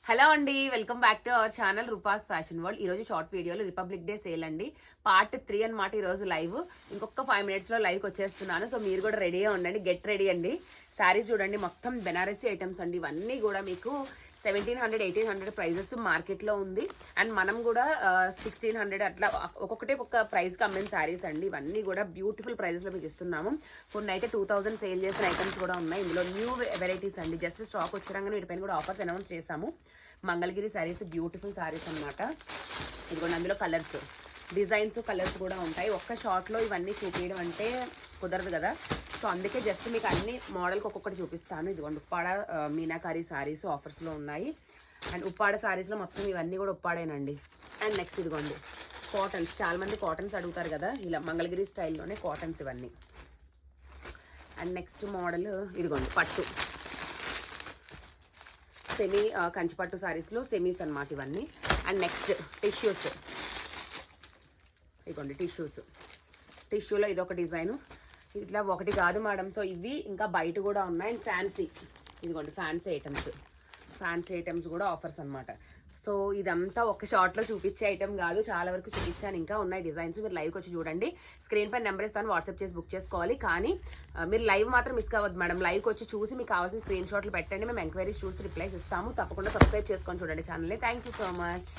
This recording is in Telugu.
హలో అండి, welcome back to our channel Rupa's fashion world. ఈ రోజు షార్ట్ వీడియోలో రిపబ్లిక్ డే సేల్ అండి, పార్ట్ 3 అన్నమాట. ఈ రోజు లైవ్ ఇంకొక 5 minutes లో లైవ్కి వచ్చేస్తున్నాను. సో మీరు కూడా రెడీగా ఉండండి, గెట్ రెడీ అండి. శారీస్ చూడండి, మొత్తం బెనారసీ ఐటమ్స్ అండి. ఇవన్నీ కూడా మీకు 1700, 1800 ప్రైజెస్ మార్కెట్లో ఉంది. అండ్ మనం కూడా 1600 అట్లా ఒక్కొక్కటి ఒక్కొక్క ప్రైస్కి అమ్మిన శారీస్ అండి. ఇవన్నీ కూడా బ్యూటిఫుల్ ప్రైజెస్లో మీకు ఇస్తున్నాము. కొన్ని అయితే 2000 సేల్ చేసిన ఐటమ్స్ కూడా ఉన్నాయి. ఇందులో న్యూ వెరైటీస్ అండి. జస్ట్ స్టాక్ వచ్చాక వీటిపైన కూడా ఆఫర్స్ అనౌన్స్ చేశాము. మంగళగిరి శారీస్ బ్యూటిఫుల్ శారీస్ అనమాట. ఇదిగోండి, అందులో కలర్స్, డిజైన్స్, కలర్స్ కూడా ఉంటాయి. ఒక్క షార్ట్లో ఇవన్నీ చూపించడం అంటే కుదరదు కదా. సో అందుకే జస్ట్ మీకు అన్ని మోడల్కి ఒక్కొక్కటి చూపిస్తాను. ఇదిగోండి, ఉప్పాడ మీనాకారి శారీస్ ఆఫర్స్లో ఉన్నాయి. అండ్ ఉప్పాడ శారీస్లో మొత్తం ఇవన్నీ కూడా ఉప్పాడేనండి. అండ్ నెక్స్ట్ ఇదిగోండి కాటన్స్, చాలామంది కాటన్స్ అడుగుతారు కదా, ఇలా మంగళగిరి స్టైల్లోనే కాటన్స్ ఇవన్నీ. అండ్ నెక్స్ట్ మోడల్ ఇదిగోండి పట్టు, సెమీ కంచిపట్టు శారీస్లో సెమీస్ అనమాట ఇవన్నీ. అండ్ నెక్స్ట్ టిష్యూస్, ఇదిగోండి టిష్యూలో ఇదొక డిజైను. ఇట్లా ఒకటి కాదు మేడం, సో ఇవి ఇంకా బయట కూడా ఉన్నాయి. అండ్ ఫ్యాన్సీ, ఇదిగోండి ఫ్యాన్సీ ఐటమ్స్ కూడా ఆఫర్స్ అనమాట. సో ఇదంతా ఒక షార్ట్లో చూపించే ఐటమ్ కాదు, చాలా వరకు చూపించాను. ఇంకా ఉన్నాయి డిజైన్స్, మీరు లైవ్కి వచ్చి చూడండి. స్క్రీన్ పైన నెంబర్ ఇస్తాను, వాట్సాప్ చేసి బుక్ చేసుకోవాలి. కానీ మీరు లైవ్ మాత్రం మిస్ కావద్దు మేడం. లైవ్కి వచ్చి చూసి మీకు కావాల్సిన స్క్రీన్ షాట్లు పెట్టండి, మేము ఎంక్వైరీస్ చూసి రిప్లైస్ ఇస్తాము. తప్పకుండా సబ్స్క్రైబ్ చేసుకొని చూడండి ఛానల్ని. Thank you so much.